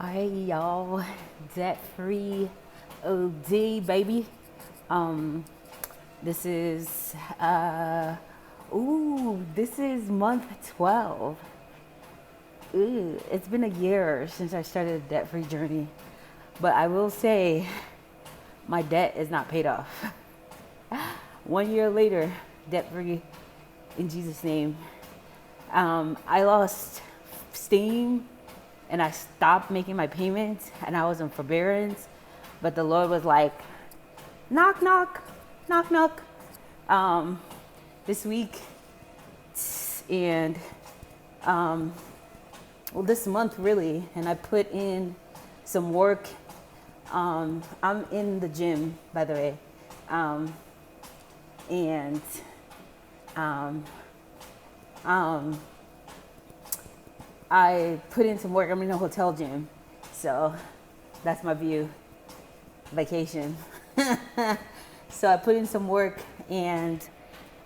Hey y'all, debt free OD baby. Um, this is this is month 12. It's been a year since I started a debt free journey, but I will say my debt is not paid off. 1 year later, debt free in Jesus' name. I lost steam and I stopped making my payments and I was in forbearance, but the Lord was like, knock, knock, knock, knock, this week. And, this month really, and I put in some work. I'm in the gym, by the way. And, I put in some work. I'm in a hotel gym, so that's my view, vacation. So I put in some work, and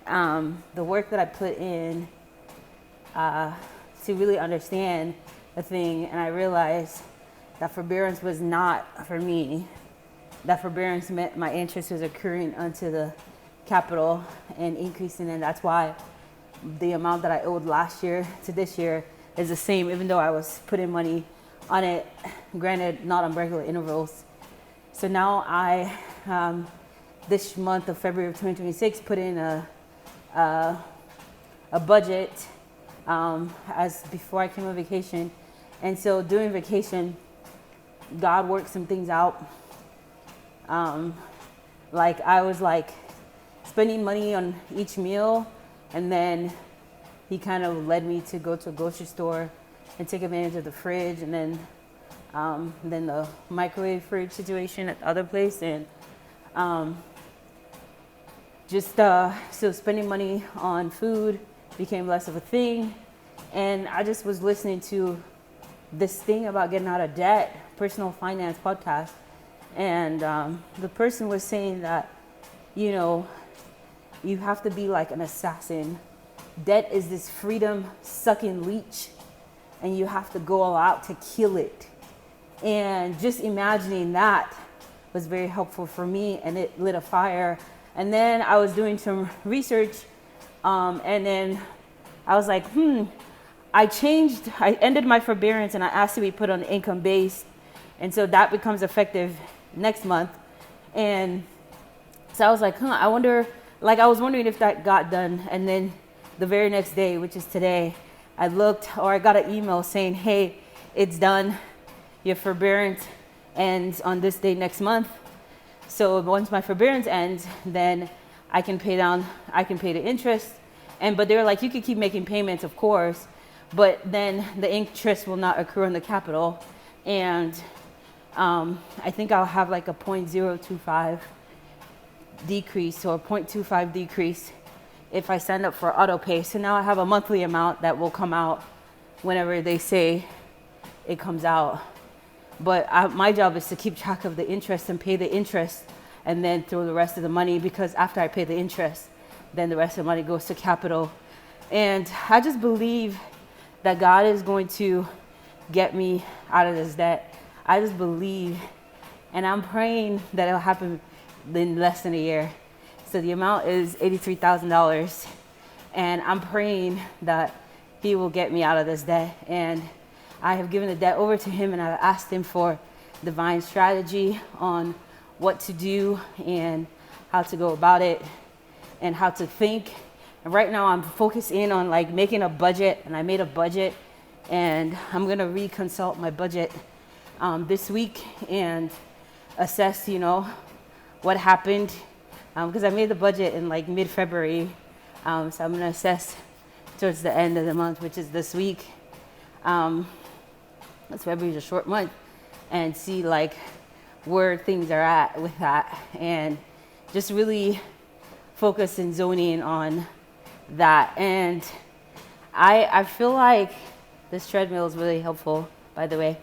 the work that I put in to really understand the thing, and I realized that forbearance was not for me. That forbearance meant my interest was accruing unto the capital and increasing, and that's why the amount that I owed last year to this year is the same, even though I was putting money on it, granted not on regular intervals. So now I, this month of February of 2026, put in a budget as before I came on vacation. And so during vacation, God worked some things out. Like I was like spending money on each meal, and then he kind of led me to go to a grocery store and take advantage of the fridge, and then the microwave fridge situation at the other place, and so spending money on food became less of a thing. And I just was listening to this thing about getting out of debt, personal finance podcast, and the person was saying that, you know, you have to be like an assassin. Debt is this freedom sucking leech, and you have to go all out to kill it. And just imagining that was very helpful for me, and it lit a fire. And then I was doing some research, and then I was like, I ended my forbearance and I asked to be put on income based. And so that becomes effective next month. And so I was like, I wonder, like I was wondering if that got done. And then the very next day, which is today, I got an email saying, hey, it's done. Your forbearance ends on this day next month. So once my forbearance ends, then I can pay the interest. But they were like, you could keep making payments, of course, but then the interest will not accrue on the capital. And I think I'll have like a 0.025 decrease or 0.25 decrease if I sign up for auto pay. So now I have a monthly amount that will come out whenever they say it comes out. But my job is to keep track of the interest and pay the interest, and then throw the rest of the money, because after I pay the interest, then the rest of the money goes to capital. And I just believe that God is going to get me out of this debt. I just believe, and I'm praying that it'll happen in less than a year. So the amount is $83,000, and I'm praying that he will get me out of this debt. And I have given the debt over to him, and I've asked him for divine strategy on what to do and how to go about it and how to think. And right now I'm focused in on like making a budget, and I made a budget, and I'm gonna reconsult my budget this week and assess, what happened, because I made the budget in like mid-February. So I'm gonna assess towards the end of the month, which is this week. That's February's a short month, and see like where things are at with that, and just really focus and zoning on that. And I feel like this treadmill is really helpful, by the way.